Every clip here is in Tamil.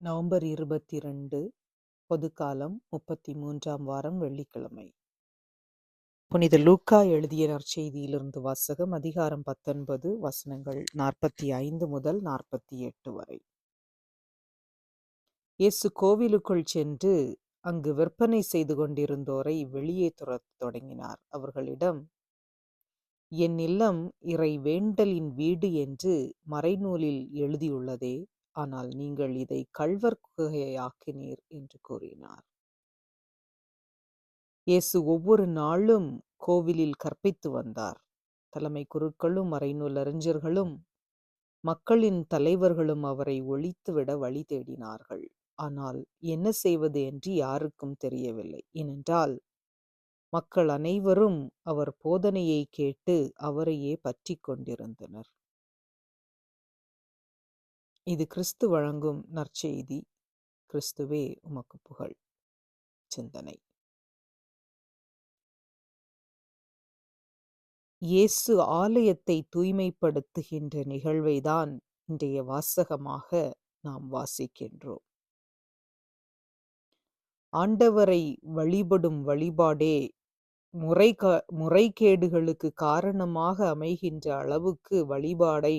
நவம்பர் 22 பொதுக்காலம் 33ஆம் வாரம் வெள்ளிக்கிழமை. புனித லூக்கா எழுதிய நற்செய்தியிலிருந்து வாசகம். அதிகாரம் 19 வசனங்கள் 45 முதல் 48 வரை. இயேசு கோவிலுக்குள் சென்று அங்கு விற்பனை செய்து கொண்டிருந்தோரை வெளியே துரத்தத் தொடங்கினார். அவர்களிடம், என் இல்லம் இறை வேண்டலின் வீடு என்று மறைநூலில் எழுதியுள்ளதே, ஆனால் நீங்கள் இதை கள்வர் குகையாக்கினீர் என்று கூறினார். இயேசு ஒவ்வொரு நாளும் கோவிலில் கற்பித்து வந்தார். தலைமை குருக்களும் மறைநூல் அறிஞர்களும் மக்களின் தலைவர்களும் அவரை ஒழித்துவிட வழி தேடினார்கள். ஆனால் என்ன செய்வது என்று யாருக்கும் தெரியவில்லை. ஏனென்றால் மக்கள் அனைவரும் அவர் போதனையை கேட்டு அவரையே பற்றி கொண்டிருந்தனர். இது கிறிஸ்து வழங்கும் நற்செய்தி. கிறிஸ்துவே உமக்கு புகழ். சிந்தனை. இயேசு ஆலயத்தை தூய்மைப்படுத்துகின்ற நிகழ்வைதான் இன்றைய வாசகமாக நாம் வாசிக்கின்றோம். ஆண்டவரை வழிபடும் வழிபாடே முறைகேடுகளுக்கு காரணமாக அமைகின்ற அளவுக்கு வழிபாடை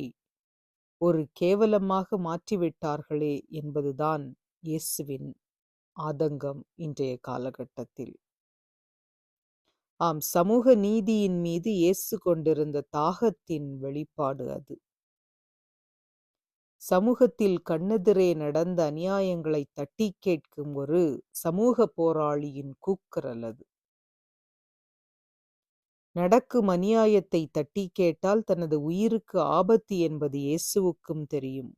ஒரு கேவலமாக மாற்றிவிட்டார்களே என்பதுதான் இயேசுவின் ஆதங்கம் இன்றைய காலகட்டத்தில். ஆம், சமூக நீதியின் மீது இயேசு கொண்டிருந்த தாகத்தின் வெளிப்பாடு அது. சமூகத்தில் கண்ணெதிரே நடந்த அநியாயங்களை தட்டி கேட்கும் ஒரு சமூக போராளியின் கூக்குரல் அது. நடக்கும் அநியாயத்தை தட்டி கேட்டால் தனது உயிருக்கு ஆபத்து என்பது இயேசுவுக்கும் தெரியும்.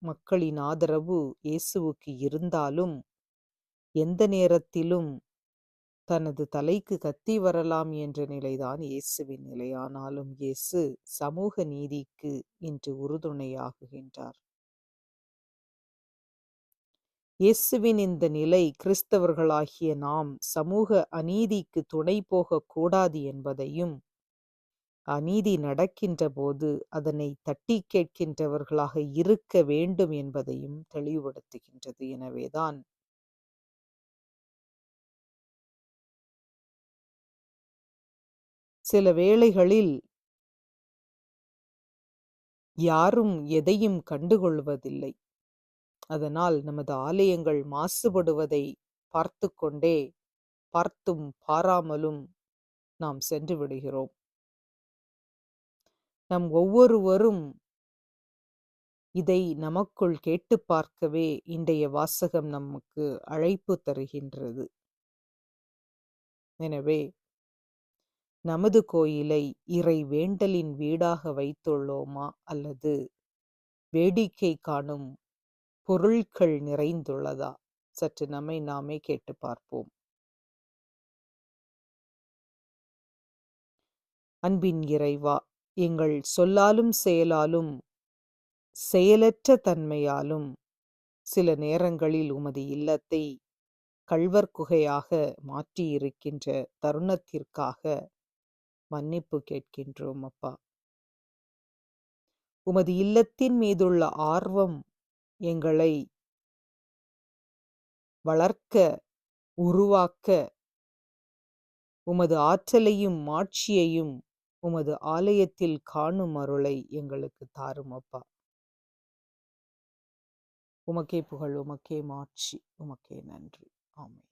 மக்களின் ஆதரவு இயேசுவுக்கு இருந்தாலும் எந்த நேரத்திலும் தனது தலைக்கு கத்தி வரலாம் என்ற நிலைதான் இயேசுவின் நிலை. ஆனாலும் இயேசு சமூக நீதிக்கு இன்று உறுதுணையாகுகின்றார். இயேசுவின் இந்த நிலை கிறிஸ்தவர்களாகிய நாம் சமூக அநீதிக்கு துணை போகக்கூடாது என்பதையும், அநீதி நடக்கின்ற போது அதனை தட்டி கேட்கின்றவர்களாக இருக்க வேண்டும் என்பதையும் தெளிவுபடுத்துகின்றது. எனவேதான் சில வேளைகளில் யாரும் எதையும் கண்டுகொள்வதில்லை. அதனால் நமது ஆலயங்கள் மாசுபடுவதை பார்த்தும் பாராமலும் நாம் சென்று விடுகிறோம். நம் ஒவ்வொருவரும் இதை நமக்குள் கேட்டு பார்க்கவே இன்றைய வாசகம் நமக்கு அழைப்பு தருகின்றது. எனவே நமது கோயிலை இறை வேண்டலின் வீடாக வைத்துள்ளோமா, அல்லது வேடிக்கை காணும் பொருட்கள் நிறைந்துள்ளதா? சற்று நம்மை நாமே கேட்டு பார்ப்போம். அன்பின் இறைவா, எங்கள் சொல்லாலும் செயலாலும் செயலற்ற தன்மையாலும் சில நேரங்களில் உமது இல்லத்தை கள்வர் குகையாக மாற்றியிருக்கின்ற தருணத்திற்காக மன்னிப்பு கேட்கின்றோம் அப்பா. உமது இல்லத்தின் மீதுள்ள ஆர்வம் எங்களை வளர்க்க, உருவாக்க, உமது ஆற்றலையும் மாட்சியையும் உமது ஆலயத்தில் காணும் அருளை எங்களுக்கு தாரும் அப்பா. உமக்கே புகழ், உமக்கே மாட்சி, உமக்கே நன்றி. ஆமென்.